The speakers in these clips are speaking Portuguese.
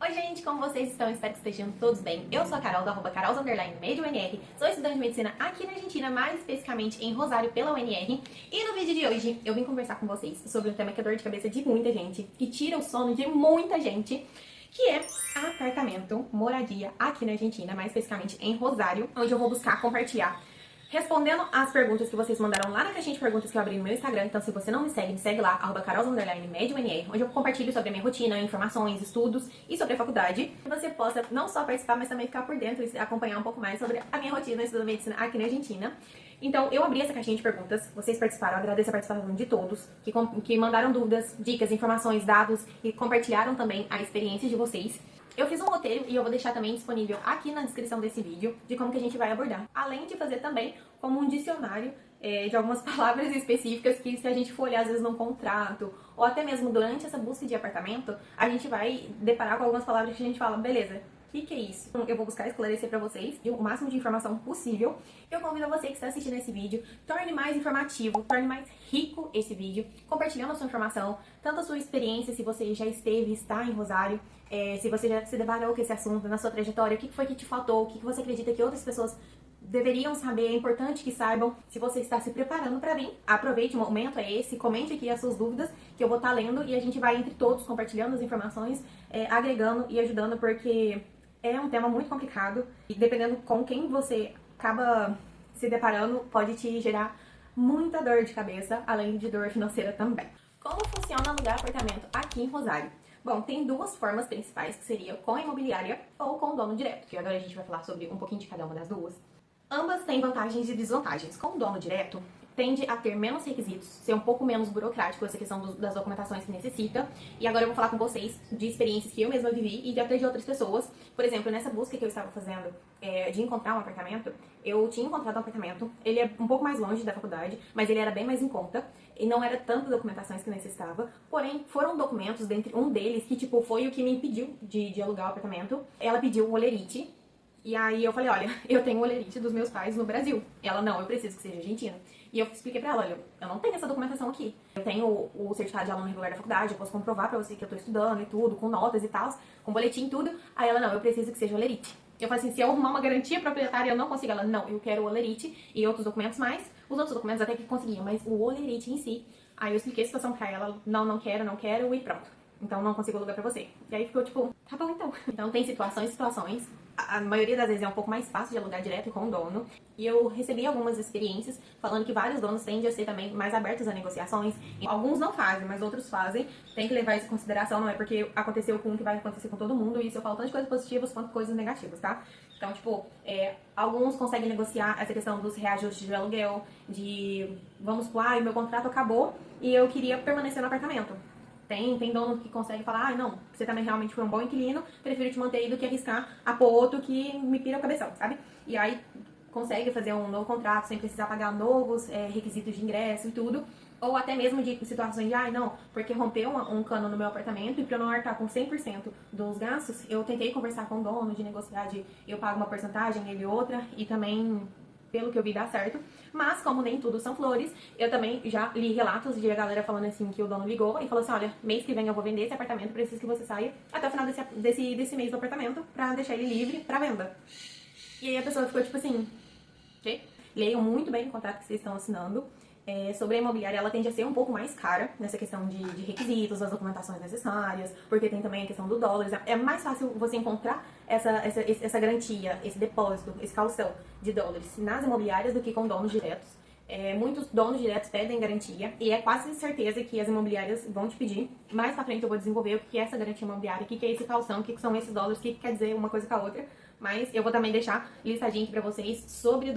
Oi gente, como vocês estão? Espero que estejam todos bem. Eu sou a Carol, do @carols_medio_UNR. Sou estudante de medicina aqui na Argentina, mais especificamente em Rosário, pela UNR. E no vídeo de hoje eu vim conversar com vocês sobre um tema que é dor de cabeça de muita gente, que tira o sono de muita gente, que é apartamento, moradia aqui na Argentina, mais especificamente em Rosário, onde eu vou buscar compartilhar respondendo as perguntas que vocês mandaram lá na caixinha de perguntas que eu abri no meu Instagram. Então, se você não me segue lá, @carols_medio_UNR, onde eu compartilho sobre a minha rotina, informações, estudos e sobre a faculdade. Que você possa não só participar, mas também ficar por dentro e acompanhar um pouco mais sobre a minha rotina estudando medicina aqui na Argentina. Então, eu abri essa caixinha de perguntas, vocês participaram, agradeço a participação de todos, que mandaram dúvidas, dicas, informações, dados e compartilharam também a experiência de vocês. Eu fiz um roteiro e eu vou deixar também disponível aqui na descrição desse vídeo de como que a gente vai abordar. Além de fazer também como um dicionário de algumas palavras específicas que, se a gente for olhar às vezes num contrato ou até mesmo durante essa busca de apartamento, a gente vai deparar com algumas palavras que a gente fala, beleza, o que é isso? Eu vou buscar esclarecer pra vocês o máximo de informação possível. Eu convido você que está assistindo esse vídeo, torne mais informativo, torne mais rico esse vídeo, compartilhando a sua informação, tanto a sua experiência, se você já esteve, está em Rosário, se você já se deparou com esse assunto na sua trajetória, o que foi que te faltou, o que você acredita que outras pessoas deveriam saber, é importante que saibam. Se você está se preparando para vir, aproveite o momento, é esse, comente aqui as suas dúvidas, que eu vou estar lendo e a gente vai entre todos compartilhando as informações, agregando e ajudando, porque é um tema muito complicado e dependendo com quem você acaba se deparando, pode te gerar muita dor de cabeça, além de dor financeira também. Como funciona alugar apartamento aqui em Rosário? Bom, tem duas formas principais, que seria com a imobiliária ou com o dono direto, que agora a gente vai falar sobre um pouquinho de cada uma das duas. Ambas têm vantagens e desvantagens. Com o dono direto, tende a ter menos requisitos, ser um pouco menos burocrático essa questão das documentações que necessita. E agora eu vou falar com vocês de experiências que eu mesma vivi e até de outras pessoas. Por exemplo, nessa busca que eu estava fazendo de encontrar um apartamento, eu tinha encontrado um apartamento, ele é um pouco mais longe da faculdade, mas ele era bem mais em conta e não era tanta documentações que necessitava. Porém, foram documentos, dentre um deles, que tipo foi o que me impediu de alugar o apartamento. Ela pediu o olerite. E aí eu falei, olha, eu tenho o olerite dos meus pais no Brasil. Ela, não, eu preciso que seja argentina. E eu expliquei pra ela, olha, eu não tenho essa documentação aqui. Eu tenho o certificado de aluno regular da faculdade, eu posso comprovar pra você que eu tô estudando e tudo, com notas e tal, com boletim e tudo. Aí ela, não, eu preciso que seja o olerite. Eu falei assim, se eu arrumar uma garantia proprietária, eu não consigo. Ela, não, eu quero o olerite e outros documentos mais. Os outros documentos até que conseguia, mas o olerite em si. Aí eu expliquei a situação pra ela, não quero e pronto. Então não consigo alugar pra você. E aí ficou tipo, tá bom então. Então tem situações. A maioria das vezes é um pouco mais fácil de alugar direto com o dono. E eu recebi algumas experiências falando que vários donos tendem a ser também mais abertos a negociações. Alguns não fazem, mas outros fazem. Tem que levar isso em consideração, não é porque aconteceu com um que vai acontecer com todo mundo. E isso eu falo tanto de coisas positivas quanto coisas negativas, tá? Então, tipo, alguns conseguem negociar essa questão dos reajustes de aluguel, de, vamos supor, o meu contrato acabou e eu queria permanecer no apartamento. Tem dono que consegue falar, não, você também realmente foi um bom inquilino, prefiro te manter aí do que arriscar a pôr outro que me pira o cabeção, sabe? E aí consegue fazer um novo contrato sem precisar pagar novos requisitos de ingresso e tudo. Ou até mesmo de situações de, não, porque rompeu um cano no meu apartamento e pra eu não arcar com 100% dos gastos, eu tentei conversar com o dono, de negociar, de eu pago uma porcentagem, ele outra, e também, pelo que eu vi, dá certo. Mas, como nem tudo são flores, eu também já li relatos de a galera falando assim que o dono ligou e falou assim, olha, mês que vem eu vou vender esse apartamento, preciso que você saia até o final desse mês do apartamento pra deixar ele livre pra venda. E aí a pessoa ficou tipo assim, ok? Leiam muito bem o contrato que vocês estão assinando. Sobre a imobiliária, ela tende a ser um pouco mais cara nessa questão de requisitos, as documentações necessárias, porque tem também a questão do dólar. É mais fácil você encontrar essa garantia, esse depósito, esse caução de dólares nas imobiliárias do que com donos diretos. Muitos donos diretos pedem garantia e é quase certeza que as imobiliárias vão te pedir. Mais pra frente eu vou desenvolver o que é essa garantia imobiliária, o que é esse calção, o que são esses dólares, o que quer dizer uma coisa com a outra. Mas eu vou também deixar listadinho aqui pra vocês sobre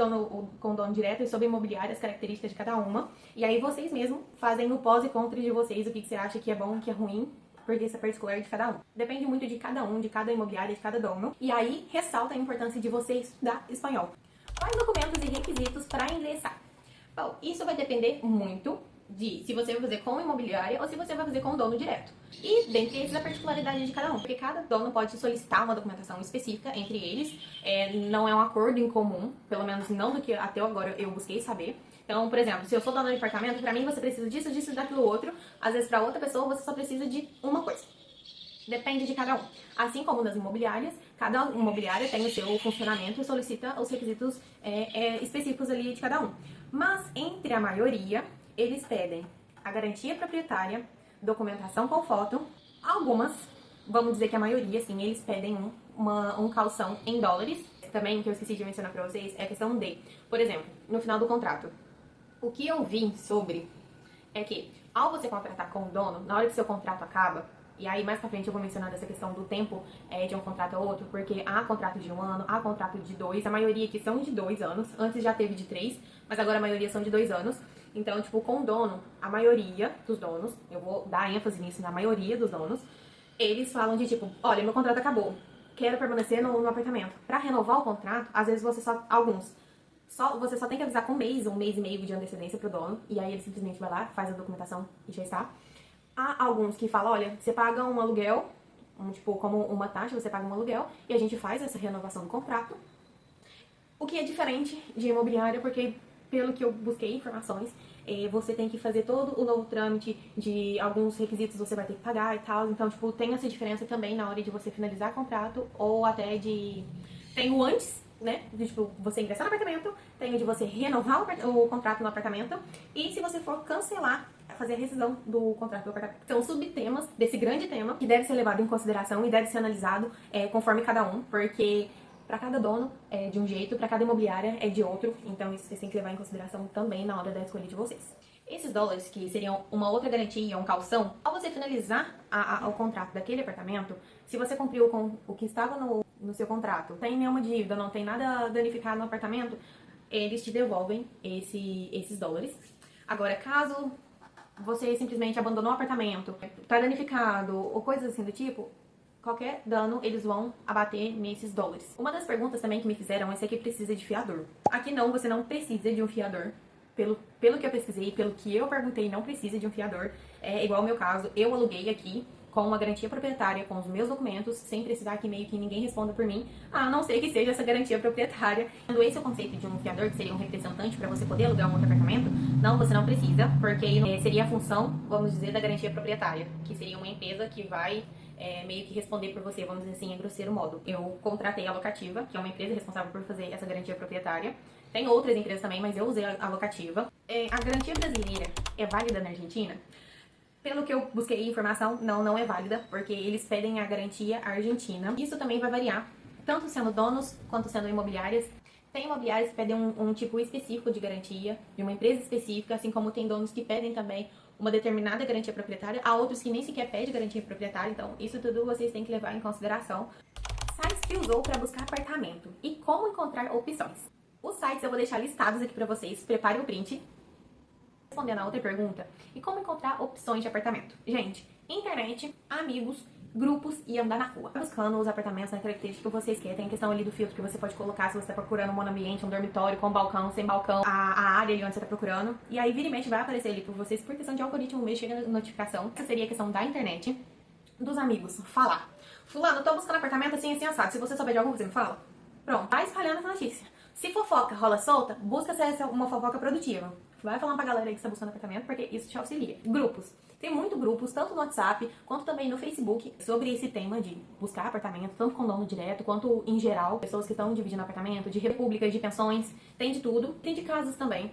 com dono direto e sobre imobiliária, as características de cada uma. E aí vocês mesmos fazem no pós e contra de vocês o que você acha que é bom, o que é ruim, porque isso é particular de cada um. Depende muito de cada um, de cada imobiliária, de cada dono. E aí ressalta a importância de você estudar espanhol. Quais documentos e requisitos para ingressar? Bom, isso vai depender muito de se você vai fazer com imobiliária ou se você vai fazer com o dono direto. E dentre esses a particularidade de cada um, porque cada dono pode solicitar uma documentação específica entre eles, não é um acordo em comum, pelo menos não do que até agora eu busquei saber. Então, por exemplo, se eu sou dona de apartamento, pra mim você precisa disso, disso e daquilo outro, às vezes pra outra pessoa você só precisa de uma coisa. Depende de cada um. Assim como nas imobiliárias, cada imobiliária tem o seu funcionamento e solicita os requisitos específicos ali de cada um. Mas, entre a maioria, eles pedem a garantia proprietária, documentação com foto. Algumas, vamos dizer que a maioria, sim, eles pedem um calção em dólares. Também, que eu esqueci de mencionar pra vocês, é a questão de, por exemplo, no final do contrato. O que eu vi sobre é que, ao você contratar com o dono, na hora que seu contrato acaba, e aí mais pra frente eu vou mencionar dessa questão do tempo de um contrato a outro, porque há contrato de 1 ano, há contrato de 2, a maioria aqui são de 2 anos, antes já teve de 3, mas agora a maioria são de 2 anos. Então, tipo, com o dono, a maioria dos donos, eu vou dar ênfase nisso, na maioria dos donos, eles falam de tipo, olha, meu contrato acabou, quero permanecer no apartamento. Pra renovar o contrato, às vezes você você só tem que avisar com um mês e meio de antecedência pro dono, e aí ele simplesmente vai lá, faz a documentação e já está. Há alguns que falam, olha, você paga um aluguel, tipo, como uma taxa, você paga um aluguel, e a gente faz essa renovação do contrato. O que é diferente de imobiliária, porque pelo que eu busquei informações, você tem que fazer todo o novo trâmite de alguns requisitos você vai ter que pagar e tal. Então, tipo, tem essa diferença também na hora de você finalizar o contrato ou até de... Tem o antes, né? De, tipo, você ingressar no apartamento, tem o de você renovar o contrato no apartamento e se você for cancelar, fazer a rescisão do contrato do apartamento. São subtemas desse grande tema que deve ser levado em consideração e deve ser analisado conforme cada um, porque... Para cada dono é de um jeito, para cada imobiliária é de outro, então isso vocês têm que levar em consideração também na hora da escolha de vocês. Esses dólares, que seriam uma outra garantia, um calção, ao você finalizar o contrato daquele apartamento, se você cumpriu com o que estava no seu contrato, não tem nenhuma dívida, não tem nada danificado no apartamento, eles te devolvem esses dólares. Agora, caso você simplesmente abandonou o apartamento, está danificado ou coisas assim do tipo, qualquer dano eles vão abater nesses dólares. Uma das perguntas também que me fizeram é se aqui precisa de fiador. Aqui não, você não precisa de um fiador. Pelo que eu pesquisei, pelo que eu perguntei, não precisa de um fiador. É igual ao meu caso, eu aluguei aqui com uma garantia proprietária, com os meus documentos, sem precisar que meio que ninguém responda por mim, a não ser que seja essa garantia proprietária. Quando esse é o conceito de um fiador, que seria um representante para você poder alugar um outro apartamento, não, você não precisa, porque seria a função, vamos dizer, da garantia proprietária, que seria uma empresa que vai meio que responder por você, vamos dizer assim, em grosseiro modo. Eu contratei a Locativa, que é uma empresa responsável por fazer essa garantia proprietária. Tem outras empresas também, mas eu usei a Locativa. A garantia brasileira é válida na Argentina? Pelo que eu busquei informação, não é válida, porque eles pedem a garantia argentina. Isso também vai variar, tanto sendo donos quanto sendo imobiliárias. Tem imobiliárias que pedem um tipo específico de garantia, de uma empresa específica, assim como tem donos que pedem também uma determinada garantia proprietária, há outros que nem sequer pedem garantia proprietária, então isso tudo vocês têm que levar em consideração. Sites que usou para buscar apartamento e como encontrar opções. Os sites eu vou deixar listados aqui para vocês, prepare o print. Respondendo a outra pergunta, e como encontrar opções de apartamento? Gente, internet, amigos, grupos e andar na rua. Buscando os apartamentos na característica que vocês querem. Tem a questão ali do filtro que você pode colocar se você está procurando um monoambiente, um dormitório com balcão, sem balcão, a área ali onde você está procurando. E aí, vira e mexe, vai aparecer ali por vocês por questão de algoritmo mesmo, chega notificação. Essa seria a questão da internet, dos amigos. Falar. Fulano, eu tô buscando apartamento assim, assim, assado. Se você souber de algum, você me fala. Pronto, vai espalhando essa notícia. Se fofoca rola solta, busca ser uma fofoca produtiva. Vai falando pra galera aí que está buscando apartamento, porque isso te auxilia. Grupos. Tem muitos grupos, tanto no WhatsApp, quanto também no Facebook, sobre esse tema de buscar apartamento, tanto com dono direto, quanto em geral, pessoas que estão dividindo apartamento, de repúblicas, de pensões, tem de tudo. Tem de casas também,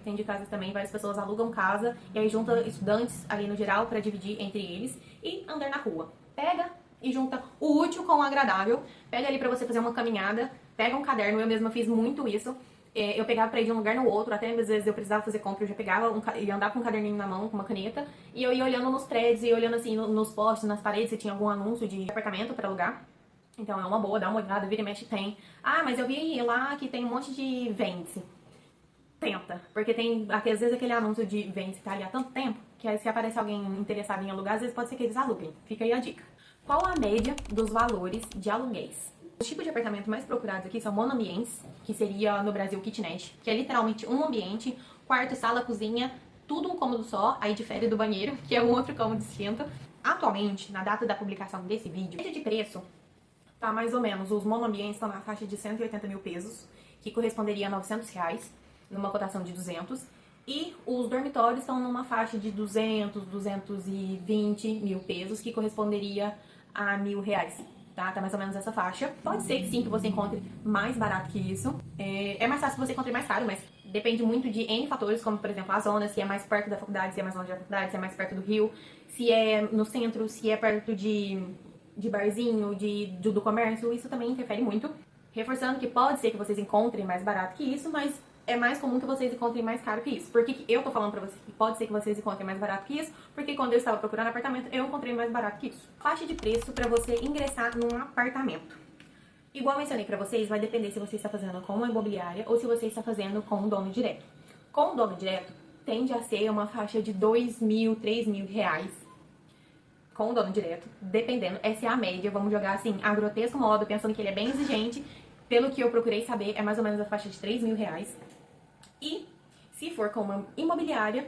várias pessoas alugam casa, e aí junta estudantes ali no geral pra dividir entre eles, e andar na rua. Pega e junta o útil com o agradável, pega ali pra você fazer uma caminhada, pega um caderno, eu mesma fiz muito isso. Eu pegava pra ir de um lugar no outro, até às vezes eu precisava fazer compra, eu já pegava, ia andar com um caderninho na mão, com uma caneta, e eu ia olhando nos prédios, e olhando assim nos postes, nas paredes, se tinha algum anúncio de apartamento pra alugar. Então é uma boa, dá uma olhada, vira e mexe, tem. Ah, mas eu vi lá que tem um monte de vende-se. Tenta, porque tem, às vezes aquele anúncio de vende-se tá ali há tanto tempo, que aí se aparece alguém interessado em alugar, às vezes pode ser que eles aluguem. Fica aí a dica. Qual a média dos valores de aluguéis? Os tipos de apartamento mais procurados aqui são monoambientes, que seria no Brasil kitnet, que é literalmente um ambiente, quarto, sala, cozinha, tudo um cômodo só, aí difere do banheiro, que é um outro cômodo distinto. Atualmente, na data da publicação desse vídeo, a média de preço tá mais ou menos, os monoambientes estão na faixa de 180 mil pesos, que corresponderia a R$ 900, numa cotação de 200, e os dormitórios estão numa faixa de 200, 220 mil pesos, que corresponderia a R$ 1.000, tá? Tá mais ou menos essa faixa. Pode ser que sim, que você encontre mais barato que isso. É mais fácil que você encontre mais caro, mas depende muito de N fatores, como por exemplo a zona, se é mais perto da faculdade, se é mais longe da faculdade, se é mais perto do rio, se é no centro, se é perto de barzinho, do comércio, isso também interfere muito. Reforçando que pode ser que vocês encontrem mais barato que isso, mas é mais comum que vocês encontrem mais caro que isso. Por que eu tô falando pra vocês que pode ser que vocês encontrem mais barato que isso? Porque quando eu estava procurando apartamento, eu encontrei mais barato que isso. Faixa de preço pra você ingressar num apartamento. Igual eu mencionei pra vocês, vai depender se você está fazendo com uma imobiliária ou se você está fazendo com um dono direto. Com o dono direto, tende a ser uma faixa de R$ 2.000, R$ 3.000. Com o dono direto, dependendo, essa é a média, vamos jogar assim, a grotesco modo, pensando que ele é bem exigente, pelo que eu procurei saber, é mais ou menos a faixa de R$ 3.000. E, se for com uma imobiliária,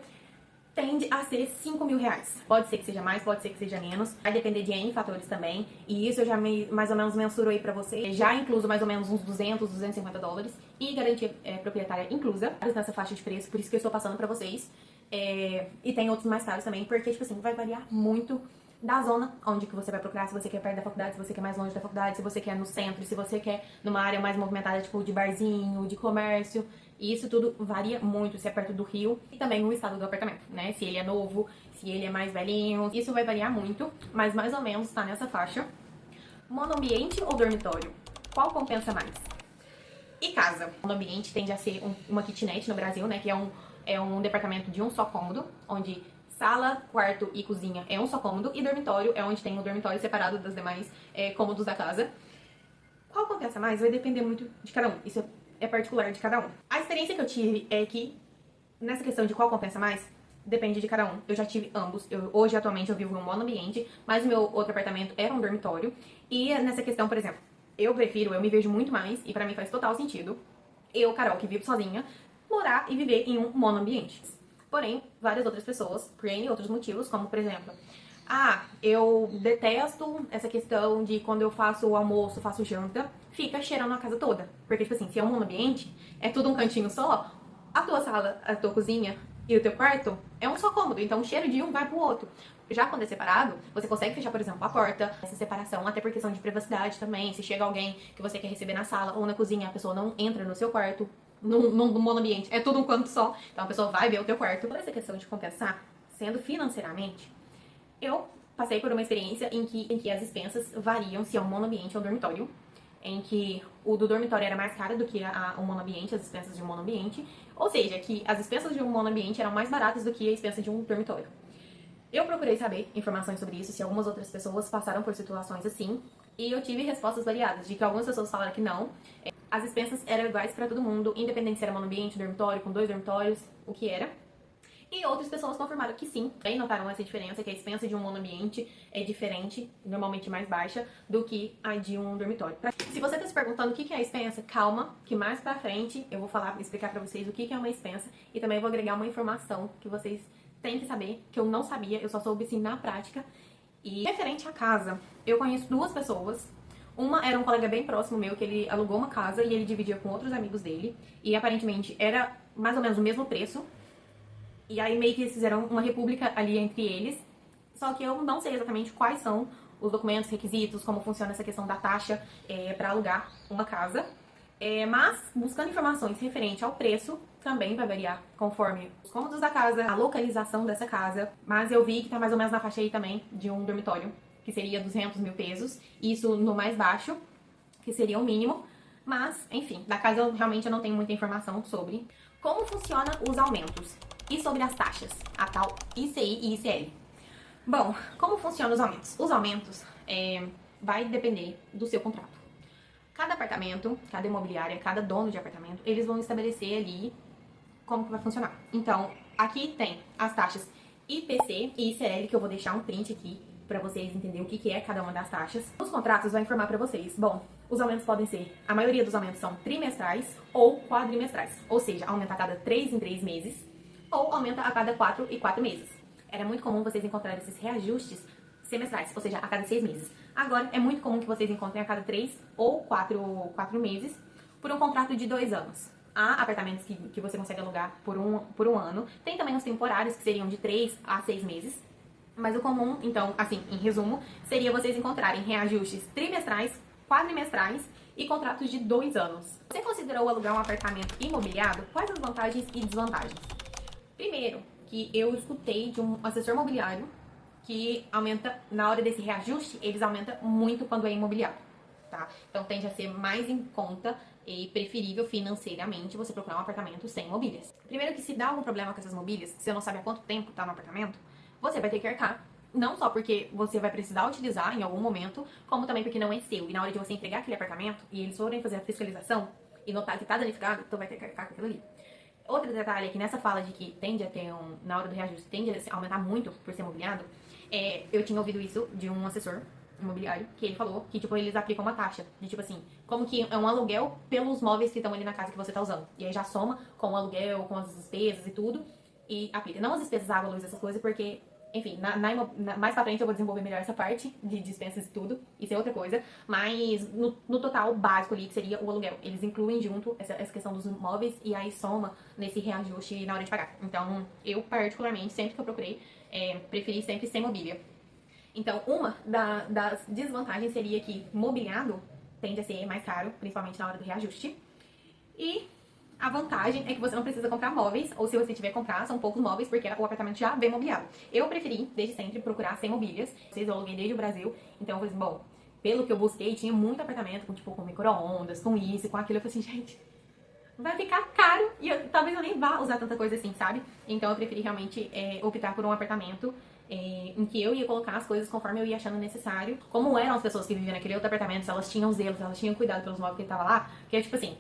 tende a ser R$ 5.000. Pode ser que seja mais, pode ser que seja menos, vai depender de N fatores também, e isso eu já mais ou menos mensuro aí pra você, já incluso mais ou menos uns 200, $250, e garantia proprietária inclusa, nessa faixa de preço, por isso que eu estou passando pra vocês, e tem outros mais caros também, porque, tipo assim, vai variar muito da zona onde que você vai procurar, se você quer perto da faculdade, se você quer mais longe da faculdade, se você quer no centro, se você quer numa área mais movimentada, tipo de barzinho, de comércio. E isso tudo varia muito, se é perto do rio e também o estado do apartamento, né? Se ele é novo, se ele é mais velhinho, isso vai variar muito, mas mais ou menos tá nessa faixa. Monoambiente ou dormitório? Qual compensa mais? E casa? Monoambiente tende a ser uma kitnet no Brasil, né? Que é um departamento de um só cômodo, onde sala, quarto e cozinha é um só cômodo, e dormitório é onde tem o dormitório separado dos demais cômodos da casa. Qual compensa mais? Vai depender muito de cada um. Isso é particular de cada um. A experiência que eu tive é que, nessa questão de qual compensa mais, depende de cada um. Eu já tive ambos. Hoje, atualmente, eu vivo em um monoambiente, mas o meu outro apartamento era um dormitório. E nessa questão, por exemplo, eu me vejo muito mais, e pra mim faz total sentido, eu, Carol, que vivo sozinha, morar e viver em um monoambiente. Porém, várias outras pessoas, por N outros motivos, como por exemplo, eu detesto essa questão de quando eu faço o almoço, faço janta, fica cheirando a casa toda. Porque, tipo assim, se é um monoambiente, é tudo um cantinho só, a tua sala, a tua cozinha e o teu quarto é um só cômodo, então o cheiro de um vai pro outro. Já quando é separado, você consegue fechar, por exemplo, a porta, essa separação, até por questão de privacidade também. Se chega alguém que você quer receber na sala ou na cozinha, a pessoa não entra no seu quarto. No monoambiente, é tudo um canto só, então a pessoa vai ver o teu quarto. Por essa questão de compensar, sendo financeiramente, eu passei por uma experiência em que as expensas variam se é um monoambiente ou um dormitório, em que o do dormitório era mais caro do que o monoambiente, as expensas de um monoambiente, ou seja, que as expensas de um monoambiente eram mais baratas do que a expensa de um dormitório. Eu procurei saber informações sobre isso, se algumas outras pessoas passaram por situações assim, e eu tive respostas variadas, de que algumas pessoas falaram que não, as expensas eram iguais para todo mundo, independente se era monoambiente, dormitório, com 2 dormitórios, o que era. E outras pessoas confirmaram que sim, também notaram essa diferença, que a expensa de um monoambiente é diferente, normalmente mais baixa, do que a de um dormitório. Se você está se perguntando o que é a expensa, calma, que mais pra frente eu vou explicar pra vocês o que é uma expensa, e também vou agregar uma informação que vocês têm que saber, que eu não sabia, eu só soube sim na prática. E referente à casa, eu conheço 2 pessoas. Uma era um colega bem próximo meu, que ele alugou uma casa e ele dividia com outros amigos dele. E aparentemente era mais ou menos o mesmo preço. E aí meio que eles fizeram uma república ali entre eles. Só que eu não sei exatamente quais são os documentos, requisitos, como funciona essa questão da taxa para alugar uma casa. Mas, buscando informações referente ao preço, também vai variar conforme os cômodos da casa, a localização dessa casa. Mas eu vi que tá mais ou menos na faixa aí também de um dormitório, que seria 200 mil pesos. Isso no mais baixo, que seria o mínimo. Mas, enfim, da casa realmente eu não tenho muita informação sobre. Como funcionam os aumentos? E sobre as taxas, a tal ICI e ICL. Bom, como funcionam os aumentos? Os aumentos vai depender do seu contrato. Cada apartamento, cada imobiliária, cada dono de apartamento, eles vão estabelecer ali como que vai funcionar. Então, aqui tem as taxas IPC e ICL, que eu vou deixar um print aqui para vocês entenderem o que é cada uma das taxas. Os contratos vai informar para vocês. Bom, os aumentos podem ser, a maioria dos aumentos são trimestrais ou quadrimestrais, ou seja, aumenta a cada 3 em 3 meses. ou aumenta a cada 4 e 4 meses. Era muito comum vocês encontrarem esses reajustes semestrais, ou seja, a cada 6 meses. Agora, é muito comum que vocês encontrem a cada 3 ou 4 meses por um contrato de 2 anos. Há apartamentos que você consegue alugar por um ano. Tem também os temporários, que seriam de 3 a 6 meses. Mas o comum, então, assim, em resumo, seria vocês encontrarem reajustes trimestrais, quadrimestrais e contratos de 2 anos. Você considerou alugar um apartamento imobiliado? Quais as vantagens e desvantagens? Primeiro, que eu escutei de um assessor imobiliário que aumenta, na hora desse reajuste, eles aumentam muito quando é imobiliário, tá? Então tende a ser mais em conta e preferível financeiramente você procurar um apartamento sem mobílias. Primeiro que se dá algum problema com essas mobílias, se você não sabe há quanto tempo tá no apartamento, você vai ter que arcar. Não só porque você vai precisar utilizar em algum momento, como também porque não é seu. E na hora de você entregar aquele apartamento e eles forem fazer a fiscalização e notar que tá danificado, então vai ter que arcar com aquilo ali. Outro detalhe é que nessa fala de que tende a ter na hora do reajuste, tende a aumentar muito por ser mobiliado, eu tinha ouvido isso de um assessor imobiliário, que ele falou que, tipo, eles aplicam uma taxa, de tipo assim, como que é um aluguel pelos móveis que estão ali na casa que você tá usando. E aí já soma com o aluguel, com as despesas e tudo, e aplica. Não as despesas, água, luz, essas coisas, porque, enfim, mais pra frente eu vou desenvolver melhor essa parte de dispensas e tudo, isso é outra coisa, mas no total básico ali, que seria o aluguel, eles incluem junto essa questão dos móveis e aí soma nesse reajuste na hora de pagar. Então, eu particularmente, sempre que eu procurei, preferi sempre sem mobília. Então, uma das desvantagens seria que mobiliado tende a ser mais caro, principalmente na hora do reajuste. E a vantagem é que você não precisa comprar móveis, ou se você tiver que comprar, são poucos móveis, porque o apartamento já vem mobiliado. Eu preferi, desde sempre, procurar sem mobílias. Eu aluguei desde o Brasil, então eu falei assim, bom, pelo que eu busquei, tinha muito apartamento com, tipo, com micro-ondas, com isso, com aquilo. Eu falei assim, gente, vai ficar caro e talvez eu nem vá usar tanta coisa assim, sabe? Então eu preferi realmente optar por um apartamento em que eu ia colocar as coisas conforme eu ia achando necessário. Como eram as pessoas que viviam naquele outro apartamento, se elas tinham zelo, se elas tinham cuidado pelos móveis que estavam lá, que é tipo assim,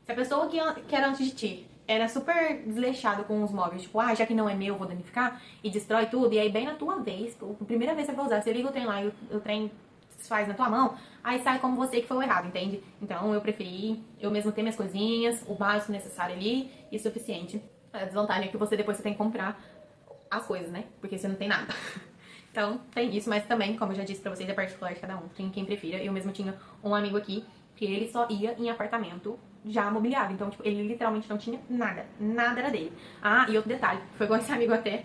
se a pessoa que era antes de ti era super desleixada com os móveis, tipo, já que não é meu, vou danificar, e destrói tudo, e aí bem na tua vez, a primeira vez que você vai usar, você liga o trem lá e o trem desfaz na tua mão, aí sai como você que foi o errado, entende? Então eu preferi eu mesmo ter minhas coisinhas, o básico necessário ali e suficiente. A desvantagem é que depois você tem que comprar as coisas, né? Porque você não tem nada. Então tem isso, mas também, como eu já disse pra vocês, é particular de cada um. Tem quem prefira. Eu mesmo tinha um amigo aqui que ele só ia em apartamento já mobiliado. Então, tipo, ele literalmente não tinha nada. Nada era dele. E outro detalhe, foi igual esse amigo até,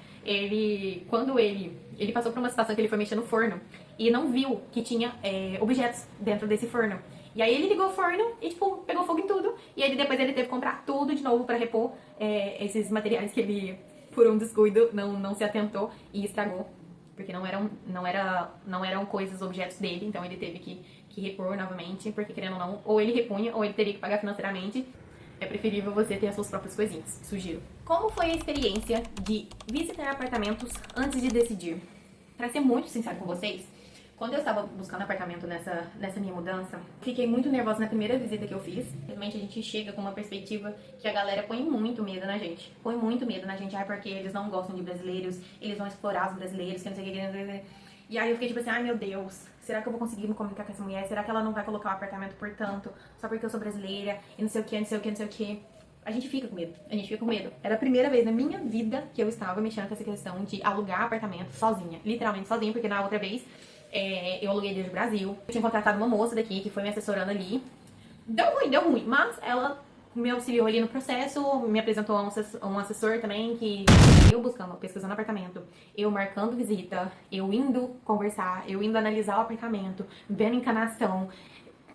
quando ele passou por uma situação que ele foi mexer no forno e não viu que tinha objetos dentro desse forno. E aí ele ligou o forno e, tipo, pegou fogo em tudo. E aí depois ele teve que comprar tudo de novo pra repor esses materiais que ele, por um descuido, não se atentou e estragou. Porque não eram coisas, objetos dele, então ele teve que repor novamente, porque querendo ou não, ou ele repunha, ou ele teria que pagar financeiramente. É preferível você ter as suas próprias coisinhas, sugiro. Como foi a experiência de visitar apartamentos antes de decidir? Pra ser muito sincero com vocês, quando eu estava buscando apartamento nessa minha mudança, fiquei muito nervosa na primeira visita que eu fiz. Realmente a gente chega com uma perspectiva que a galera põe muito medo na gente. Põe muito medo na gente, porque eles não gostam de brasileiros, eles vão explorar os brasileiros, que não sei o que, não sei o que. E aí eu fiquei tipo assim, meu Deus, será que eu vou conseguir me comunicar com essa mulher? Será que ela não vai colocar o apartamento por tanto, só porque eu sou brasileira, e não sei o que, não sei o que, não sei o que. A gente fica com medo, Era a primeira vez na minha vida que eu estava mexendo com essa questão de alugar apartamento sozinha. Literalmente sozinha, porque na outra vez eu aluguei desde o Brasil. Eu tinha contratado uma moça daqui que foi me assessorando ali. Deu ruim, mas ela me auxiliou ali no processo, me apresentou a um assessor também, que eu pesquisando apartamento, eu marcando visita, eu indo conversar, eu indo analisar o apartamento, vendo encanação.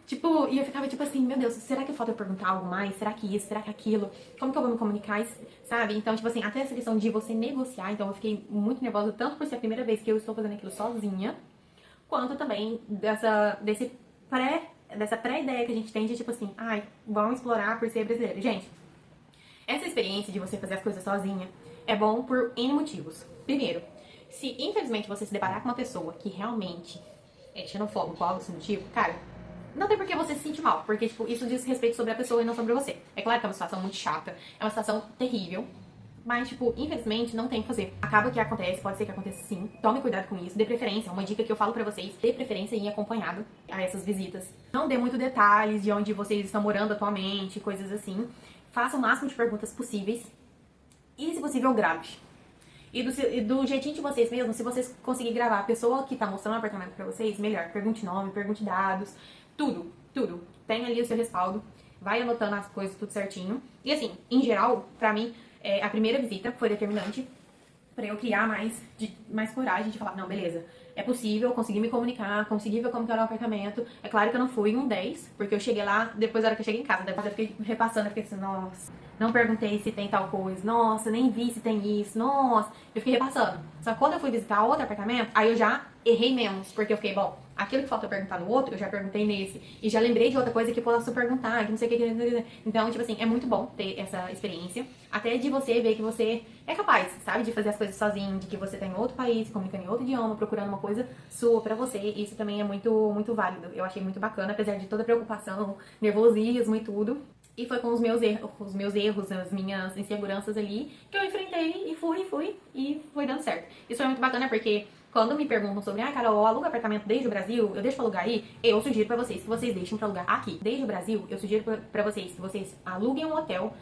Tipo, e eu ficava tipo assim, meu Deus, será que falta eu perguntar algo mais? Será que isso? Será que aquilo? Como que eu vou me comunicar? Sabe? Então, tipo assim, até essa questão de você negociar, então eu fiquei muito nervosa, tanto por ser a primeira vez que eu estou fazendo aquilo sozinha, quanto também dessa pré-ideia que a gente tem de tipo assim, vamos explorar por ser brasileiro. Gente, essa experiência de você fazer as coisas sozinha é bom por N motivos. Primeiro, se infelizmente você se deparar com uma pessoa que realmente é xenofóbica por algum motivo, cara, não tem por que você se sentir mal, porque tipo, isso diz respeito sobre a pessoa e não sobre você. É claro que é uma situação muito chata, é uma situação terrível, mas, tipo, infelizmente, não tem o que fazer. Acaba que acontece, pode ser que aconteça sim. Tome cuidado com isso. Dê preferência. Uma dica que eu falo pra vocês. Dê preferência em ir acompanhado a essas visitas. Não dê muito detalhes de onde vocês estão morando atualmente, coisas assim. Faça o máximo de perguntas possíveis. E, se possível, grave. E do jeitinho de vocês mesmos, se vocês conseguirem gravar a pessoa que tá mostrando o apartamento pra vocês, melhor. Pergunte nome, pergunte dados, tudo, tudo. Tem ali o seu respaldo, vai anotando as coisas tudo certinho. E assim, em geral, pra mim, a primeira visita foi determinante pra eu criar mais coragem de falar, não, beleza, é possível, consegui me comunicar, consegui ver como que era o apartamento. É claro que eu não fui um 10, porque eu cheguei lá, depois da hora que eu cheguei em casa, depois eu fiquei repassando, eu fiquei assim, nossa, não perguntei se tem tal coisa, nossa, nem vi se tem isso, nossa, eu fiquei repassando. Só que quando eu fui visitar outro apartamento, aí eu já errei menos, porque eu fiquei, bom, aquilo que falta eu perguntar no outro, eu já perguntei nesse, e já lembrei de outra coisa que eu posso perguntar, que não sei o que. Então, tipo assim, é muito bom ter essa experiência, até de você ver que você é capaz, sabe, de fazer as coisas sozinho, de que você tá em outro país, se comunicando em outro idioma, procurando uma coisa sua pra você. Isso também é muito, muito válido. Eu achei muito bacana, apesar de toda a preocupação, nervosismo e tudo. E foi com os meus erros, as minhas inseguranças ali, que eu enfrentei e fui, e foi dando certo. Isso foi muito bacana porque quando me perguntam sobre, Carol, aluga apartamento desde o Brasil, eu deixo pra alugar aí, eu sugiro pra vocês que vocês deixem pra alugar aqui. Desde o Brasil, eu sugiro pra vocês que vocês aluguem um hotel,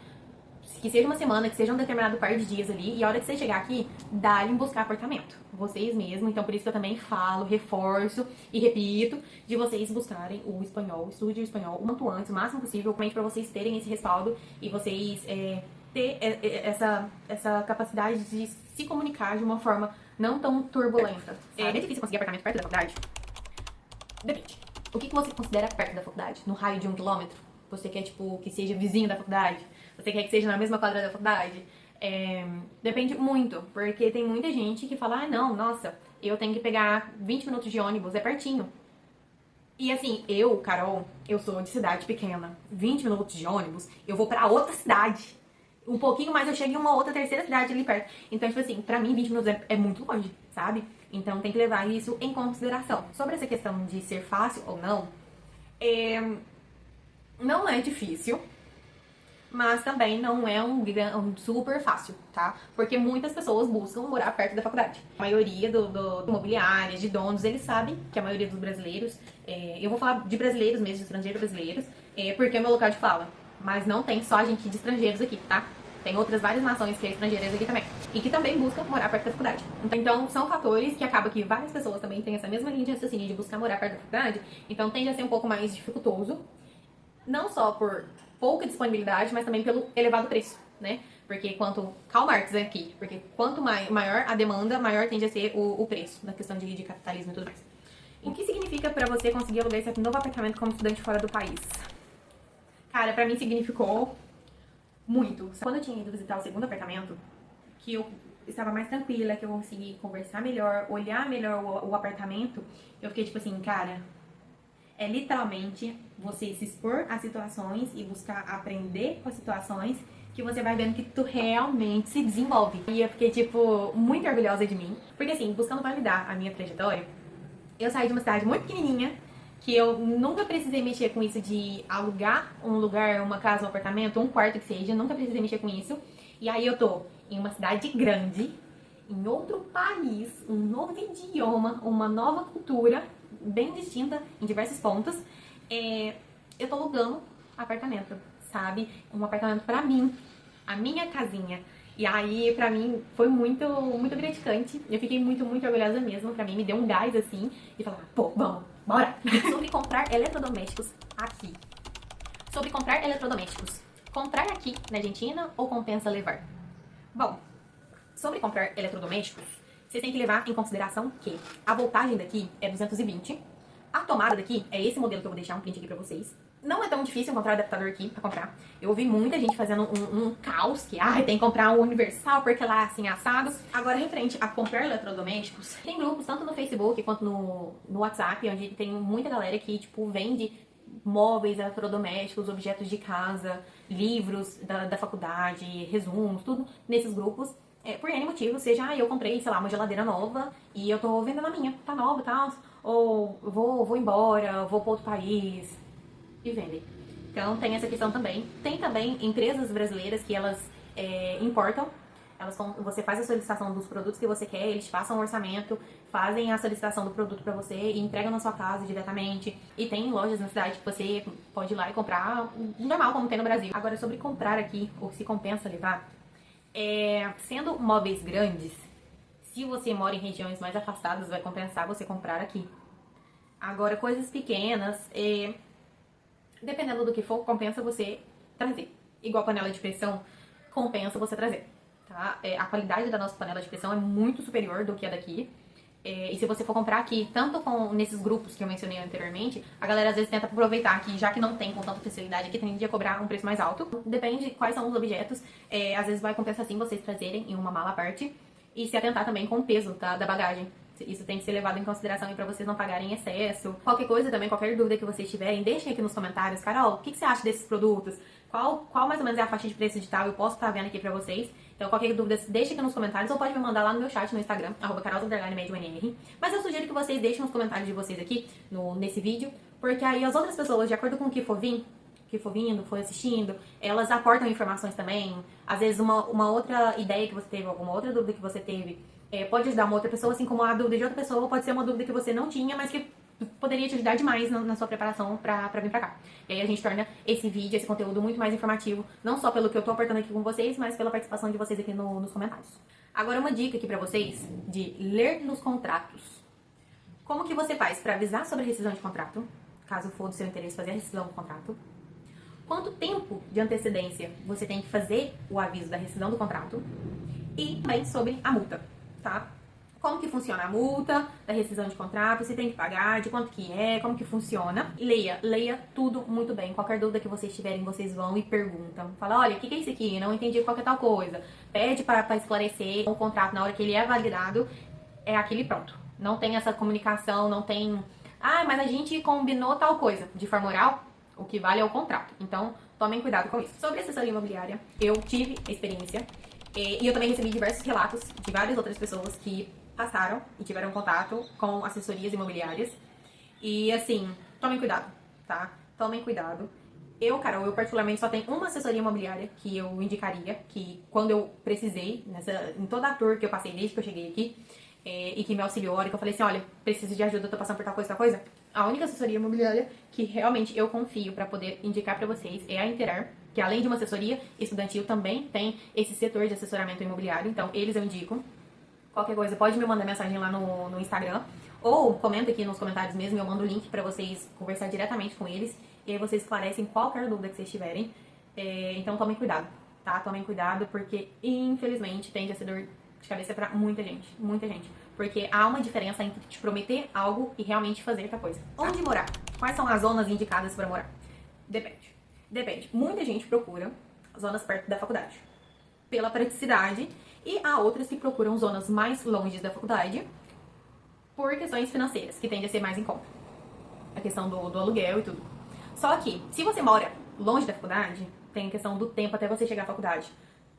que seja uma semana, que seja um determinado par de dias ali, e a hora que você chegar aqui, dá-lhe buscar apartamento. Vocês mesmos, então por isso que eu também falo, reforço e repito, de vocês buscarem o espanhol, estude o espanhol o quanto antes, o máximo possível, pra vocês terem esse respaldo e vocês ter essa capacidade de se comunicar de uma forma não tão turbulenta. É difícil conseguir apartamento perto da faculdade? Depende. O que você considera perto da faculdade? No raio de 1 quilômetro? Você quer, tipo, que seja vizinho da faculdade? Você quer que seja na mesma quadra da faculdade? Depende muito, porque tem muita gente que fala, não, nossa, eu tenho que pegar 20 minutos de ônibus, é pertinho. E assim, eu, Carol, eu sou de cidade pequena. 20 minutos de ônibus, eu vou pra outra cidade. Um pouquinho mais eu chego em uma outra terceira cidade ali perto. Então, tipo assim, pra mim 20 minutos é muito longe, sabe? Então tem que levar isso em consideração. Sobre essa questão de ser fácil ou não, não é difícil, mas também não é um super fácil, tá? Porque muitas pessoas buscam morar perto da faculdade. A maioria do imobiliárias, de donos, eles sabem que a maioria dos brasileiros, eu vou falar de brasileiros mesmo, de estrangeiros brasileiros, porque é o meu local de fala. Mas não tem só gente de estrangeiros aqui, tá? Tem outras várias nações que é estrangeiras aqui também. E que também buscam morar perto da faculdade. Então, são fatores que acaba que várias pessoas também têm essa mesma linha de raciocínio de buscar morar perto da faculdade. Então, tende a ser um pouco mais dificultoso. Não só por pouca disponibilidade, mas também pelo elevado preço, né? Porque Karl Marx é aqui, porque quanto maior a demanda, maior tende a ser o preço, na questão de capitalismo e tudo mais. O que significa pra você conseguir alugar esse novo apartamento como estudante fora do país? Cara, pra mim significou muito. Quando eu tinha ido visitar o segundo apartamento, que eu estava mais tranquila, que eu consegui conversar melhor, olhar melhor o apartamento, eu fiquei tipo assim, cara, é literalmente você se expor a situações e buscar aprender com as situações que você vai vendo que tu realmente se desenvolve. E eu fiquei, tipo, muito orgulhosa de mim. Porque assim, buscando validar a minha trajetória, eu saí de uma cidade muito pequenininha, que eu nunca precisei mexer com isso de alugar um lugar, uma casa, um apartamento, um quarto que seja, nunca precisei mexer com isso. E aí eu tô em uma cidade grande, em outro país, um novo idioma, uma nova cultura, bem distinta em diversos pontos. Eu tô alugando apartamento, sabe? Um apartamento pra mim, a minha casinha. E aí, pra mim, foi muito, muito gratificante. Eu fiquei muito, muito orgulhosa mesmo. Pra mim, me deu um gás, assim, de falar, pô, vamos, bora! Sobre comprar eletrodomésticos aqui. Sobre comprar eletrodomésticos. Comprar aqui na Argentina ou compensa levar? Bom, sobre comprar eletrodomésticos, vocês têm que levar em consideração que a voltagem daqui é 220. A tomada daqui é esse modelo que eu vou deixar um print aqui pra vocês. Não é tão difícil encontrar adaptador aqui pra comprar. Eu ouvi muita gente fazendo um caos, que tem que comprar um universal porque lá assim assado. Agora, referente a comprar eletrodomésticos, tem grupos tanto no Facebook quanto no WhatsApp, onde tem muita galera que, tipo, vende móveis, eletrodomésticos, objetos de casa, livros da faculdade, resumos, tudo nesses grupos. Por N motivos, seja, eu comprei, sei lá, uma geladeira nova e eu tô vendendo a minha, tá nova e tal, ou vou embora, vou pra outro país e vendem. Então tem essa questão também. Tem também empresas brasileiras que elas importam, você faz a solicitação dos produtos que você quer, eles te passam um orçamento, fazem a solicitação do produto pra você e entregam na sua casa diretamente. E tem lojas na cidade que você pode ir lá e comprar normal, como tem no Brasil. Agora, sobre comprar aqui, ou se compensa levar, Sendo móveis grandes, se você mora em regiões mais afastadas, vai compensar você comprar aqui. Agora, coisas pequenas, dependendo do que for, compensa você trazer. Igual panela de pressão, compensa você trazer. Tá? A qualidade da nossa panela de pressão é muito superior do que a daqui. E se você for comprar aqui, tanto nesses grupos que eu mencionei anteriormente, a galera às vezes tenta aproveitar que, já que não tem com tanta facilidade aqui, tende a cobrar um preço mais alto. Depende de quais são os objetos. Às vezes vai compensar sim vocês trazerem em uma mala à parte e se atentar também com o peso da bagagem. Isso tem que ser levado em consideração para vocês não pagarem excesso. Qualquer coisa também, qualquer dúvida que vocês tiverem, deixem aqui nos comentários. Carol, o que você acha desses produtos? Qual mais ou menos é a faixa de preço de tal? Eu posso estar vendo aqui pra vocês. Então, qualquer dúvida, deixa aqui nos comentários ou pode me mandar lá no meu chat no Instagram, @carol_medionr. Mas eu sugiro que vocês deixem nos comentários de vocês aqui nesse vídeo, porque aí as outras pessoas, de acordo com o que for vindo, for assistindo, elas aportam informações também. Às vezes uma outra ideia que você teve, alguma outra dúvida que você teve, pode ajudar uma outra pessoa, assim como a dúvida de outra pessoa pode ser uma dúvida que você não tinha, mas que poderia te ajudar demais na sua preparação pra vir pra cá. E aí a gente torna esse vídeo, esse conteúdo muito mais informativo, não só pelo que eu tô aportando aqui com vocês, mas pela participação de vocês aqui nos comentários. Agora uma dica aqui pra vocês de ler nos contratos. Como que você faz pra avisar sobre a rescisão de contrato, caso for do seu interesse fazer a rescisão do contrato? Quanto tempo de antecedência você tem que fazer o aviso da rescisão do contrato? E também sobre a multa, tá? Como que funciona a multa, da rescisão de contrato, se tem que pagar, de quanto que é, como que funciona. E leia tudo muito bem. Qualquer dúvida que vocês tiverem, vocês vão e perguntam. Fala, olha, o que é isso aqui? Não entendi qual que é tal coisa. Pede para esclarecer o contrato na hora que ele é validado, é aquele pronto. Não tem essa comunicação, não tem... mas a gente combinou tal coisa. De forma oral, o que vale é o contrato. Então, tomem cuidado com isso. Sobre assessoria imobiliária, eu tive experiência. E eu também recebi diversos relatos de várias outras pessoas que passaram e tiveram contato com assessorias imobiliárias. E assim, tomem cuidado, tá? Tomem cuidado. Carol, eu particularmente só tenho uma assessoria imobiliária que eu indicaria, que quando eu precisei, em toda a tour que eu passei desde que eu cheguei aqui, e que me auxiliou, a hora que eu falei assim, olha, preciso de ajuda, tô passando por tal coisa, a única assessoria imobiliária que realmente eu confio pra poder indicar pra vocês é a Interar, que além de uma assessoria estudantil também tem esse setor de assessoramento imobiliário, então eles eu indico. Qualquer coisa, pode me mandar mensagem lá no Instagram. Ou comenta aqui nos comentários mesmo, eu mando o link pra vocês conversar diretamente com eles. E aí vocês esclarecem qualquer dúvida que vocês tiverem. Então tomem cuidado, tá? Tomem cuidado, porque infelizmente tende a ser dor de cabeça pra muita gente. Muita gente. Porque há uma diferença entre te prometer algo e realmente fazer outra coisa. Onde morar? Quais são as zonas indicadas pra morar? Depende. Muita gente procura zonas perto da faculdade. Pela praticidade. E há outras que procuram zonas mais longe da faculdade por questões financeiras, que tende a ser mais em conta. A questão do aluguel e tudo. Só que, se você mora longe da faculdade, tem a questão do tempo até você chegar à faculdade.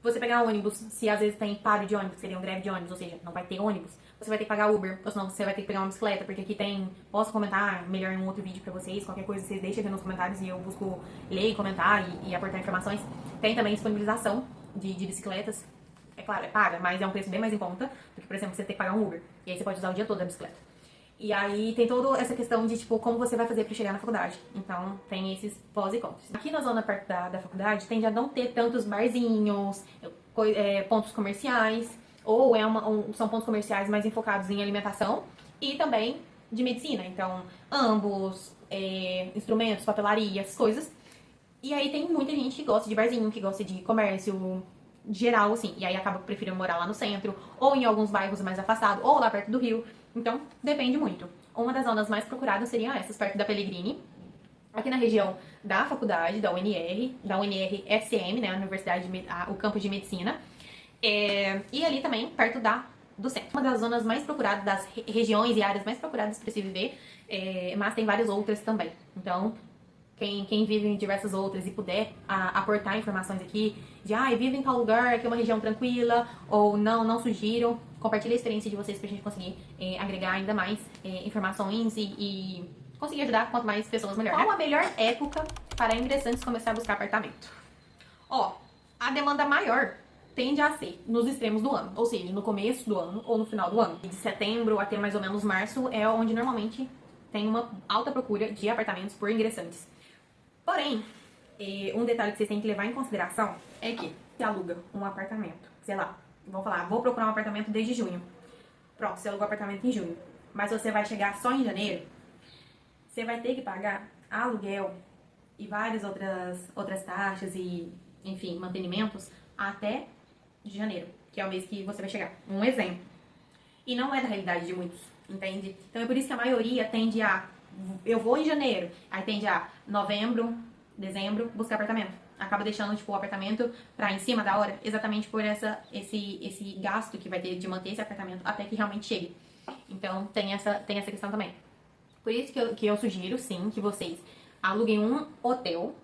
Você pegar ônibus, se às vezes tem paro de ônibus, seria um greve de ônibus, ou seja, não vai ter ônibus, você vai ter que pagar Uber, ou senão você vai ter que pegar uma bicicleta, porque aqui tem... Posso comentar melhor em um outro vídeo pra vocês, qualquer coisa vocês deixem aqui nos comentários e eu busco ler e comentar e aportar informações. Tem também disponibilização de bicicletas. É claro, é paga, mas é um preço bem mais em conta do que, por exemplo, você ter que pagar um Uber. E aí você pode usar o dia todo a bicicleta. E aí tem toda essa questão de, tipo, como você vai fazer pra chegar na faculdade. Então, tem esses pós e contras. Aqui na zona perto da faculdade, tende a não ter tantos barzinhos, pontos comerciais, ou são pontos comerciais mais enfocados em alimentação e também de medicina. Então, ambos, instrumentos, papelaria, essas coisas. E aí tem muita gente que gosta de barzinho, que gosta de comércio geral, assim. E aí acaba preferindo morar lá no centro, ou em alguns bairros mais afastados, ou lá perto do Rio. Então, depende muito. Uma das zonas mais procuradas seriam essas, perto da Pellegrini. Aqui na região da faculdade, da UNR SM, né, a Universidade, o campus de Medicina. E ali também, perto do centro. Uma das zonas mais procuradas, das regiões e áreas mais procuradas para se viver, mas tem várias outras também. Então, quem vive em diversas outras e puder aportar informações aqui de, vive em tal lugar, que é uma região tranquila, ou não sugiro, compartilhe a experiência de vocês pra gente conseguir agregar ainda mais informações e conseguir ajudar quanto mais pessoas melhor. Qual a melhor época para ingressantes começar a buscar apartamento? A demanda maior tende a ser nos extremos do ano, ou seja, no começo do ano ou no final do ano. De setembro até mais ou menos março é onde normalmente tem uma alta procura de apartamentos por ingressantes. Porém, um detalhe que vocês têm que levar em consideração é que Você aluga um apartamento, sei lá, vamos falar, vou procurar um apartamento desde junho. Pronto, você alugou o apartamento em junho. Mas você vai chegar só em janeiro, você vai ter que pagar aluguel e várias outras taxas e, enfim, mantenimentos até de janeiro, que é o mês que você vai chegar. Um exemplo. E não é da realidade de muitos, entende? Então é por isso que a maioria tende a, eu vou em janeiro, aí tende a novembro, dezembro, buscar apartamento. Acaba deixando, tipo, o apartamento pra em cima da hora, exatamente por esse gasto que vai ter de manter esse apartamento até que realmente chegue. Então tem essa questão também. Por isso que eu sugiro, sim, que vocês aluguem um hotel,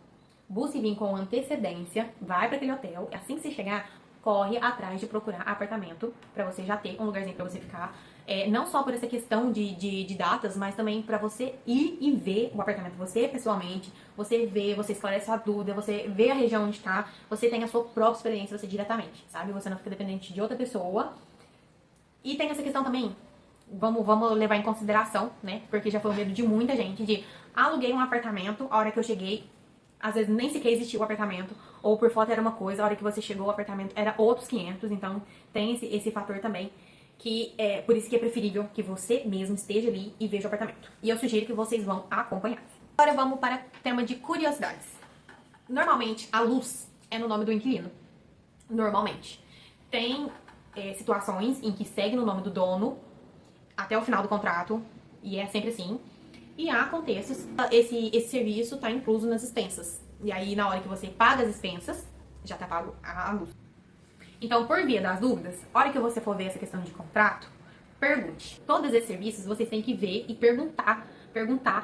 busquem vir com antecedência, vai para aquele hotel, assim que você chegar, corre atrás de procurar apartamento, pra você já ter um lugarzinho pra você ficar. Não só por essa questão de datas, mas também pra você ir e ver o apartamento, você pessoalmente, você vê, você esclarece a dúvida, você vê a região onde tá, você tem a sua própria experiência, você diretamente, sabe? Você não fica dependente de outra pessoa. E tem essa questão também, vamos levar em consideração, né? Porque já foi o medo de muita gente, de aluguei um apartamento, a hora que eu cheguei, às vezes nem sequer existia o apartamento, ou por foto era uma coisa, a hora que você chegou o apartamento era outros 500, então tem esse fator também, que é por isso que é preferível que você mesmo esteja ali e veja o apartamento. E eu sugiro que vocês vão acompanhar. Agora vamos para o tema de curiosidades. Normalmente, a luz é no nome do inquilino. Normalmente. Tem situações em que segue no nome do dono até o final do contrato, e é sempre assim. E há contextos, esse serviço está incluso nas expensas. E aí, na hora que você paga as expensas, já está pago a luz. Então, por via das dúvidas, a hora que você for ver essa questão de contrato, pergunte. Todos esses serviços vocês têm que ver e perguntar,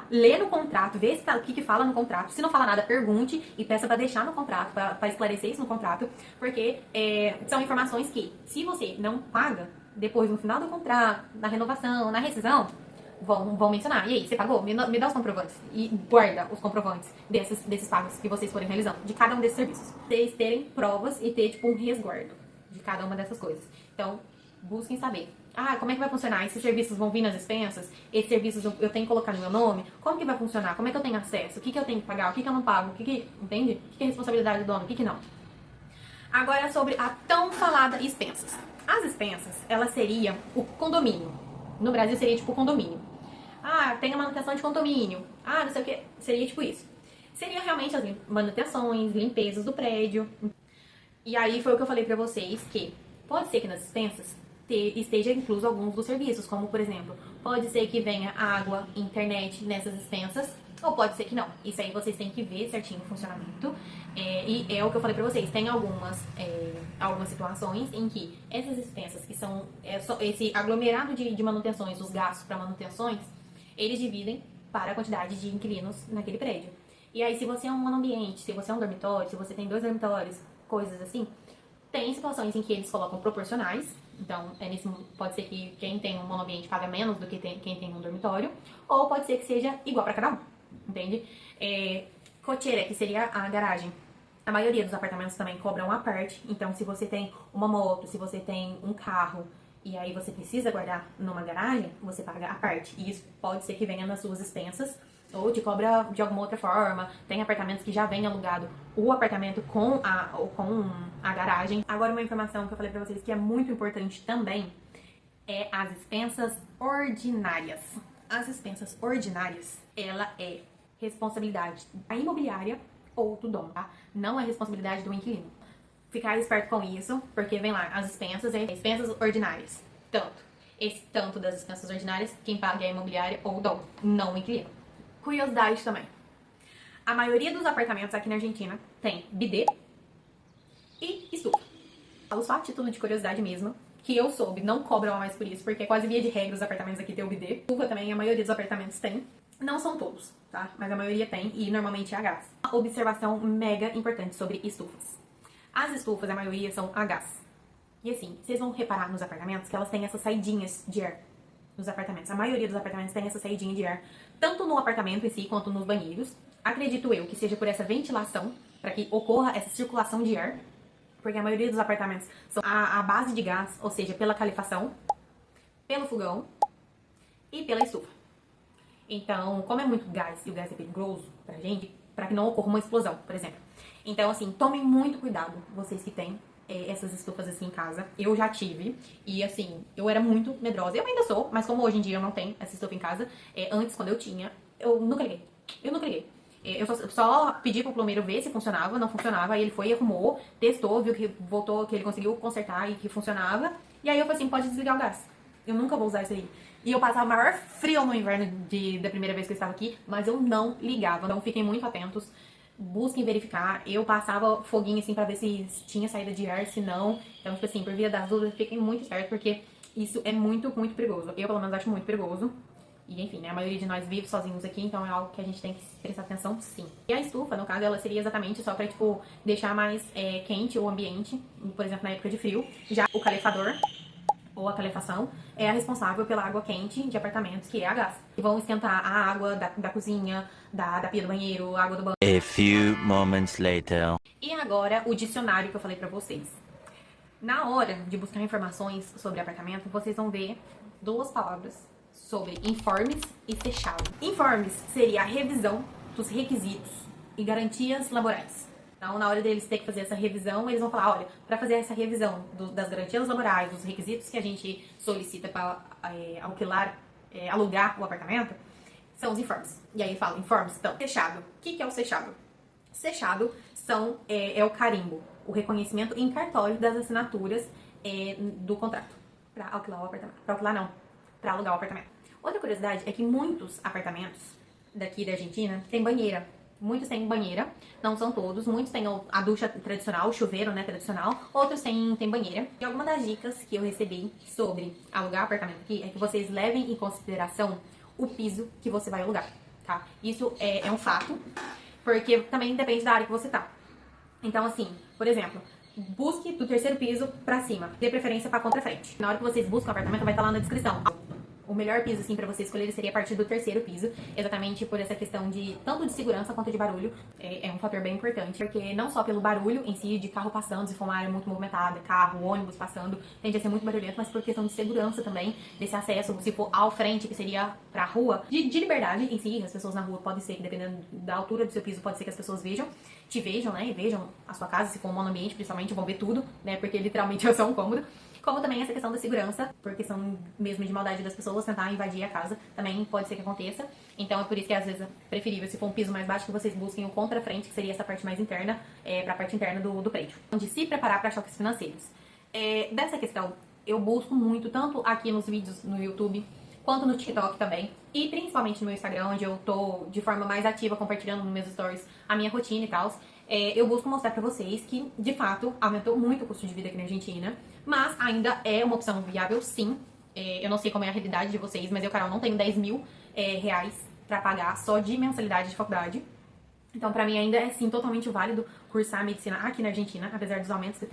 ler no contrato, ver o que fala no contrato. Se não fala nada, pergunte e peça para deixar no contrato, para esclarecer isso no contrato, porque são informações que, se você não paga, depois no final do contrato, na renovação, na rescisão, vão mencionar. E aí, você pagou? Me dá os comprovantes. E guarda os comprovantes desses pagos que vocês forem realizando, de cada um desses serviços. Vocês terem provas e ter, tipo, um resguardo de cada uma dessas coisas. Então, busquem saber. Ah, como é que vai funcionar? Esses serviços vão vir nas expensas? Esses serviços eu tenho que colocar no meu nome? Como que vai funcionar? Como é que eu tenho acesso? O que eu tenho que pagar? O que eu não pago? Entende? O que é responsabilidade do dono? O que não? Agora, sobre a tão falada expensas. As expensas, ela seria o condomínio. No Brasil seria tipo condomínio. Ah, tem a manutenção de condomínio. Ah, não sei o que. Seria tipo isso. Seria realmente as manutenções, limpezas do prédio. E aí foi o que eu falei pra vocês, que pode ser que nas expensas esteja incluso alguns dos serviços, como por exemplo, pode ser que venha água, internet nessas expensas, ou pode ser que não. Isso aí vocês têm que ver certinho o funcionamento. E é o que eu falei pra vocês, tem algumas situações em que essas expensas, que são esse aglomerado de manutenções, os gastos para manutenções, eles dividem para a quantidade de inquilinos naquele prédio. E aí, se você é um monoambiente, se você é um dormitório, se você tem 2 dormitórios, coisas assim, tem situações em que eles colocam proporcionais. Então, pode ser que quem tem um monoambiente paga menos do que quem tem um dormitório, ou pode ser que seja igual para cada um, entende? Cocheira, que seria a garagem. A maioria dos apartamentos também cobram à parte. Então, se você tem uma moto, se você tem um carro, e aí você precisa guardar numa garagem, você paga à parte. E isso pode ser que venha nas suas expensas, ou te cobra de alguma outra forma. Tem apartamentos que já vem alugado o apartamento com a garagem. Agora, uma informação que eu falei pra vocês que é muito importante também é as expensas ordinárias. As expensas ordinárias, ela é responsabilidade da imobiliária ou do dono, tá? Não é responsabilidade do inquilino. Ficar esperto com isso, porque vem lá, as expensas ordinárias. Esse tanto das expensas ordinárias, quem paga é a imobiliária ou o dono, não o inquilino. Curiosidade também. A maioria dos apartamentos aqui na Argentina tem bidê e estufa. Falo só a título de curiosidade mesmo, que eu soube, não cobram mais por isso, porque é quase via de regra os apartamentos aqui tem o bidê. Estufa também, a maioria dos apartamentos tem. Não são todos, tá? Mas a maioria tem e normalmente é a gás. Uma observação mega importante sobre estufas. As estufas, a maioria, são a gás. E assim, vocês vão reparar nos apartamentos que elas têm essas saidinhas de ar. Nos apartamentos. A maioria dos apartamentos tem essa saidinha de ar, tanto no apartamento em si quanto nos banheiros. Acredito eu que seja por essa ventilação, para que ocorra essa circulação de ar, porque a maioria dos apartamentos são a base de gás, ou seja, pela calefação, pelo fogão e pela estufa. Então, como é muito gás e o gás é perigoso pra gente, para que não ocorra uma explosão, por exemplo. Então, assim, tomem muito cuidado, vocês que têm essas estufas assim em casa. Eu já tive. E assim, eu era muito medrosa. Eu ainda sou, mas como hoje em dia eu não tenho essa estufa em casa, antes, quando eu tinha, eu nunca liguei. Eu nunca liguei. Eu só pedi pro plomeiro ver se funcionava, não funcionava. Aí ele foi, arrumou, testou, viu que voltou, que ele conseguiu consertar e que funcionava. E aí eu falei assim, pode desligar o gás. Eu nunca vou usar isso aí. E eu passava o maior frio no inverno da primeira vez que eu estava aqui, mas eu não ligava. Então fiquem muito atentos. Busquem verificar. Eu passava foguinho assim pra ver se tinha saída de ar, se não. Então, tipo assim, por via das dúvidas, fiquem muito espertos, porque isso é muito, muito perigoso. Eu, pelo menos, acho muito perigoso. E, enfim, né, a maioria de nós vive sozinhos aqui, então é algo que a gente tem que prestar atenção, sim. E a estufa, no caso, ela seria exatamente só pra, tipo, deixar mais quente o ambiente, por exemplo, na época de frio. Já o calefador, ou a calefação, é a responsável pela água quente de apartamentos, que é a gás. E vão esquentar a água da cozinha, da pia do banheiro, a água do banho. A few moments later. E agora, o dicionário que eu falei pra vocês. Na hora de buscar informações sobre apartamento, vocês vão ver duas palavras sobre informes e fechado. Informes seria a revisão dos requisitos e garantias laborais. Então, na hora deles ter que fazer essa revisão, eles vão falar, olha, para fazer essa revisão das garantias laborais, dos requisitos que a gente solicita para alugar o apartamento, são os informes. E aí fala, informes, então, fechado. O que é o fechado? Fechado é o carimbo, o reconhecimento em cartório das assinaturas do contrato para alquilar o apartamento. Para alquilar não, para alugar o apartamento. Outra curiosidade é que muitos apartamentos daqui da Argentina têm banheira. Muitos têm banheira, não são todos. Muitos têm a ducha tradicional, o chuveiro, né, tradicional. Outros têm banheira. E alguma das dicas que eu recebi sobre alugar apartamento aqui é que vocês levem em consideração o piso que você vai alugar, tá? Isso é um fato, porque também depende da área que você tá. Então, assim, por exemplo, busque do terceiro piso pra cima. Dê preferência pra contrafrente. Na hora que vocês buscam o apartamento, vai estar lá na descrição. O melhor piso, assim, pra você escolher seria a partir do terceiro piso, exatamente por essa questão de tanto de segurança quanto de barulho. É um fator bem importante, porque não só pelo barulho em si, de carro passando, se for uma área muito movimentada, carro, ônibus passando, tende a ser muito barulhento, mas por questão de segurança também, desse acesso, se for ao frente, que seria pra rua, de liberdade em si, as pessoas na rua pode ser, que dependendo da altura do seu piso, pode ser que as pessoas te vejam, né, e vejam a sua casa, se for um monoambiente, principalmente, vão ver tudo, né, porque literalmente é só um cômodo. Como também essa questão da segurança, por questão mesmo de maldade das pessoas tentar invadir a casa, também pode ser que aconteça. Então é por isso que às vezes é preferível, se for um piso mais baixo, que vocês busquem o contrafrente, que seria essa parte mais interna, para a parte interna do prédio. Onde se preparar para choques financeiros. Dessa questão, eu busco muito, tanto aqui nos vídeos no YouTube, quanto no TikTok também, e principalmente no meu Instagram, onde eu tô de forma mais ativa compartilhando nos meus stories a minha rotina e tal. Eu busco mostrar pra vocês que, de fato, aumentou muito o custo de vida aqui na Argentina, mas ainda é uma opção viável, sim. Eu não sei como é a realidade de vocês, mas eu, Carol, não tenho 10 mil reais pra pagar só de mensalidade de faculdade. Então, pra mim, ainda é, sim, totalmente válido cursar medicina aqui na Argentina, apesar dos aumentos que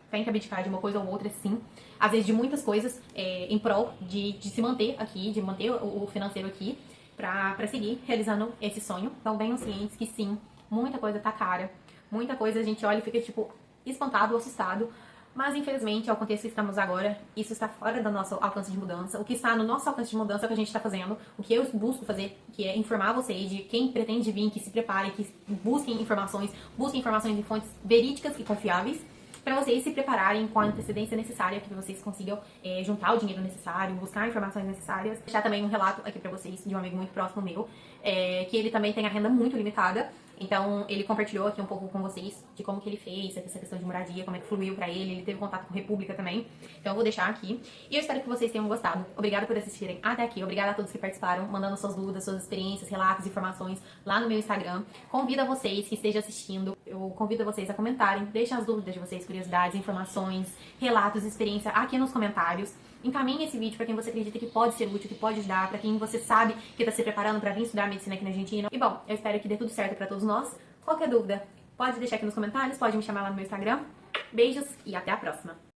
tem que abdicar de uma coisa ou outra, sim. Às vezes de muitas coisas em prol de se manter aqui, de manter o financeiro aqui, pra seguir realizando esse sonho. Então, venham cientes que, sim, muita coisa tá cara. Muita coisa a gente olha e fica, tipo, espantado ou assustado. Mas, infelizmente, ao contexto que estamos agora, isso está fora do nosso alcance de mudança. O que está no nosso alcance de mudança é o que a gente está fazendo. O que eu busco fazer, que é informar vocês de quem pretende vir, que se preparem, que busquem informações em fontes verídicas e confiáveis, para vocês se prepararem com a antecedência necessária, que vocês consigam juntar o dinheiro necessário, buscar informações necessárias. Deixar também um relato aqui para vocês de um amigo muito próximo meu, que ele também tem a renda muito limitada. Então, ele compartilhou aqui um pouco com vocês de como que ele fez, essa questão de moradia, como é que fluiu pra ele. Ele teve contato com República também. Então, eu vou deixar aqui. E eu espero que vocês tenham gostado. Obrigada por assistirem até aqui. Obrigada a todos que participaram, mandando suas dúvidas, suas experiências, relatos, informações lá no meu Instagram. Convido a vocês que estejam assistindo, eu convido a vocês a comentarem. Deixem as dúvidas de vocês, curiosidades, informações, relatos, experiência aqui nos comentários. Encaminhe esse vídeo para quem você acredita que pode ser útil, que pode ajudar, para quem você sabe que está se preparando para vir estudar medicina aqui na Argentina. E bom, eu espero que dê tudo certo para todos nós. Qualquer dúvida, pode deixar aqui nos comentários, pode me chamar lá no meu Instagram. Beijos e até a próxima!